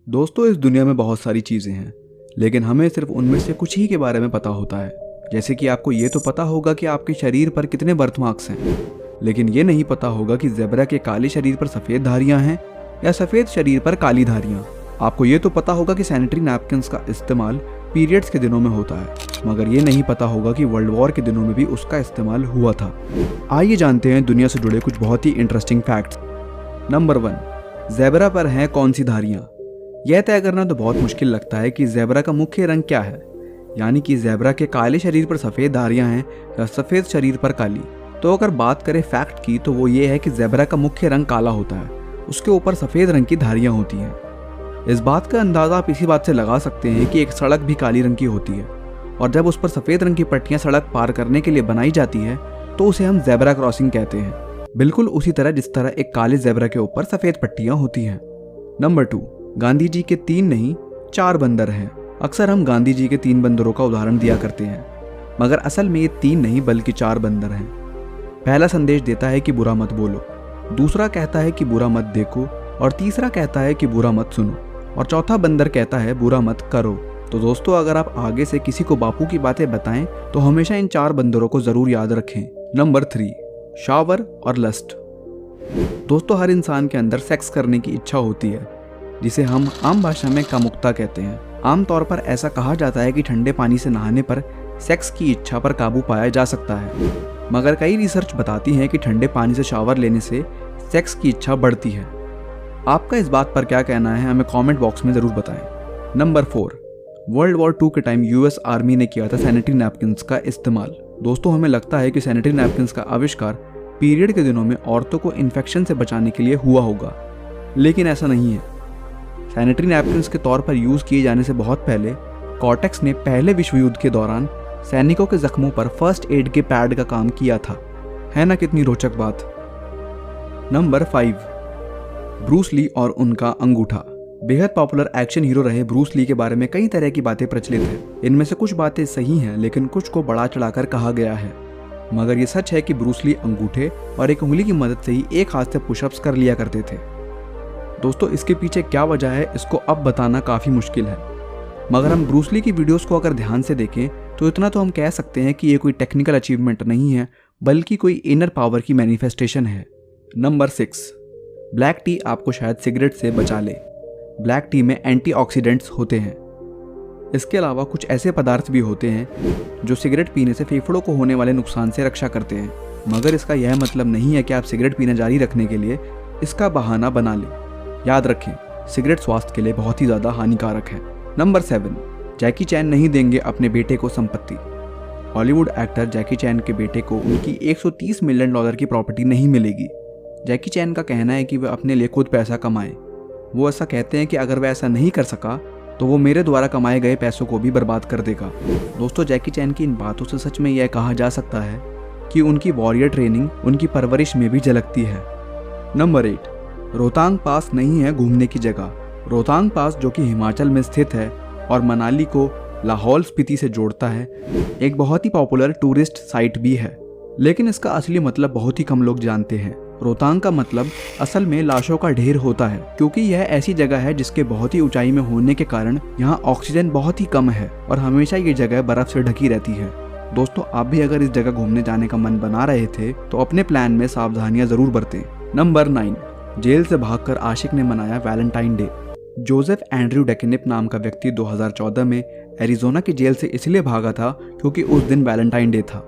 दोस्तों, इस दुनिया में बहुत सारी चीज़ें हैं, लेकिन हमें सिर्फ उनमें से कुछ ही के बारे में पता होता है। जैसे कि आपको ये तो पता होगा कि आपके शरीर पर कितने बर्थमार्क्स हैं, लेकिन ये नहीं पता होगा कि ज़ेब्रा के काले शरीर पर सफ़ेद धारियाँ हैं या सफ़ेद शरीर पर काली धारियाँ। आपको ये तो पता होगा कि सैनिटरी नैपकिन्स का इस्तेमाल पीरियड्स के दिनों में होता है, मगर ये नहीं पता होगा कि वर्ल्ड वॉर के दिनों में भी उसका इस्तेमाल हुआ था। आइए जानते हैं दुनिया से जुड़े कुछ बहुत ही इंटरेस्टिंग फैक्ट्स। नंबर 1, ज़ेब्रा पर हैं कौन सी धारियाँ? यह तय करना तो बहुत मुश्किल लगता है कि ज़ेब्रा का मुख्य रंग क्या है, यानी कि ज़ेब्रा के काले शरीर पर सफ़ेद धारियाँ हैं या सफ़ेद शरीर पर काली। तो अगर बात करें फैक्ट की तो वो ये है कि ज़ेब्रा का मुख्य रंग काला होता है, उसके ऊपर सफ़ेद रंग की धारियाँ होती हैं। इस बात का अंदाज़ा आप इसी बात से लगा सकते हैं कि एक सड़क भी काली रंग की होती है, और जब उस पर सफ़ेद रंग की पट्टियाँ सड़क पार करने के लिए बनाई जाती है तो उसे हम ज़ेब्रा क्रॉसिंग कहते हैं, बिल्कुल उसी तरह जिस तरह एक काले ज़ेब्रा के ऊपर सफ़ेद पट्टियाँ होती हैं। नंबर 2, गांधी जी के 3 नहीं 4 बंदर हैं। अक्सर हम गांधी जी के 3 बंदरों का उदाहरण दिया करते हैं, मगर असल में ये 3 नहीं बल्कि 4 बंदर हैं। पहला संदेश देता है कि बुरा मत बोलो, दूसरा कहता है कि बुरा मत देखो, और तीसरा कहता है कि बुरा मत सुनो, और चौथा बंदर कहता है बुरा मत करो। तो दोस्तों, अगर आप आगे से किसी को बापू की बातें बताएं तो हमेशा इन 4 बंदरों को ज़रूर याद रखें। नंबर 3, शावर और लस्ट। दोस्तों, हर इंसान के अंदर सेक्स करने की इच्छा होती है, जिसे हम आम भाषा में कामुकता कहते हैं। आमतौर पर ऐसा कहा जाता है कि ठंडे पानी से नहाने पर सेक्स की इच्छा पर काबू पाया जा सकता है, मगर कई रिसर्च बताती हैं कि ठंडे पानी से शावर लेने से सेक्स की इच्छा बढ़ती है। आपका इस बात पर क्या कहना है, हमें कमेंट बॉक्स में ज़रूर बताएं। नंबर 4, वर्ल्ड वॉर 2 के टाइम यूएस आर्मी ने किया था सैनिटरी नैपकिन्स का इस्तेमाल। दोस्तों, हमें लगता है कि सैनिटरी नैपकिन्स का आविष्कार पीरियड के दिनों में औरतों को इन्फेक्शन से बचाने के लिए हुआ होगा, लेकिन ऐसा नहीं है। सैनिटरी नैपकिन्स के तौर पर यूज़ किए जाने से बहुत पहले कॉर्टेक्स ने पहले विश्व युद्ध के दौरान सैनिकों के जख्मों पर फर्स्ट एड के पैड का काम किया था। है ना कितनी रोचक बात। नंबर 5, ब्रूस ली और उनका अंगूठा। बेहद पॉपुलर एक्शन हीरो रहे ब्रूस ली के बारे में कई तरह की बातें प्रचलित हैं। इनमें से कुछ बातें सही हैं, लेकिन कुछ को बढ़ा चढ़ाकर कहा गया है। मगर ये सच है कि ब्रूस ली अंगूठे और एक उंगली की मदद से ही एक हाथ से पुशअप्स कर लिया करते थे। दोस्तों, इसके पीछे क्या वजह है इसको अब बताना काफ़ी मुश्किल है, मगर हम ब्रूस ली की वीडियोस को अगर ध्यान से देखें तो इतना तो हम कह सकते हैं कि ये कोई टेक्निकल अचीवमेंट नहीं है, बल्कि कोई इनर पावर की मैनिफेस्टेशन है। नंबर 6, ब्लैक टी आपको शायद सिगरेट से बचा ले। ब्लैक टी में एंटीऑक्सीडेंट्स होते हैं। इसके अलावा कुछ ऐसे पदार्थ भी होते हैं जो सिगरेट पीने से फेफड़ों को होने वाले नुकसान से रक्षा करते हैं, मगर इसका यह मतलब नहीं है कि आप सिगरेट पीना जारी रखने के लिए इसका बहाना बना लें। याद रखें, सिगरेट स्वास्थ्य के लिए बहुत ही ज़्यादा हानिकारक है। नंबर 7, जैकी चैन नहीं देंगे अपने बेटे को संपत्ति। हॉलीवुड एक्टर जैकी चैन के बेटे को उनकी $130 मिलियन की प्रॉपर्टी नहीं मिलेगी। जैकी चैन का कहना है कि वह अपने लिए खुद पैसा कमाए। वो ऐसा कहते हैं कि अगर वह ऐसा नहीं कर सका तो वो मेरे द्वारा कमाए गए पैसों को भी बर्बाद कर देगा। दोस्तों, जैकी चैन की इन बातों से सच में यह कहा जा सकता है कि उनकी वॉरियर ट्रेनिंग उनकी परवरिश में भी झलकती है। नंबर 8, रोहतांग पास नहीं है घूमने की जगह। रोहतांग पास, जो कि हिमाचल में स्थित है और मनाली को लाहौल स्पीति से जोड़ता है, एक बहुत ही पॉपुलर टूरिस्ट साइट भी है, लेकिन इसका असली मतलब बहुत ही कम लोग जानते हैं। रोहतांग का मतलब असल में लाशों का ढेर होता है, क्योंकि यह ऐसी जगह है जिसके बहुत ही ऊंचाई में होने के कारण यहाँ ऑक्सीजन बहुत ही कम है और हमेशा ये जगह बर्फ से ढकी रहती है। दोस्तों, आप भी अगर इस जगह घूमने जाने का मन बना रहे थे तो अपने प्लान में सावधानियां जरूर बरतें। नंबर 9, जेल से भागकर आशिक ने मनाया वैलेंटाइन डे। जोसेफ एंड्रयू डेकेनिप नाम का व्यक्ति 2014 में एरिजोना की जेल से इसलिए भागा था क्योंकि उस दिन वैलेंटाइन डे था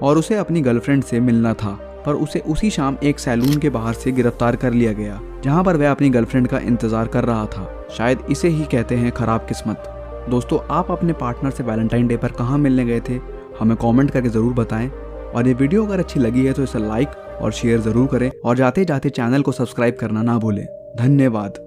और उसे अपनी गर्लफ्रेंड से मिलना था, पर उसे उसी शाम एक सैलून के बाहर से गिरफ्तार कर लिया गया, जहां पर वह अपनी गर्लफ्रेंड का इंतजार कर रहा था। शायद इसे ही कहते हैं खराब किस्मत। दोस्तों, आप अपने पार्टनर से वैलेंटाइन डे पर कहाँ मिलने गए थे, हमें कमेंट करके ज़रूर बताएं। और ये वीडियो अगर अच्छी लगी है तो इसे लाइक और शेयर ज़रूर करें, और जाते जाते चैनल को सब्सक्राइब करना ना भूलें। धन्यवाद।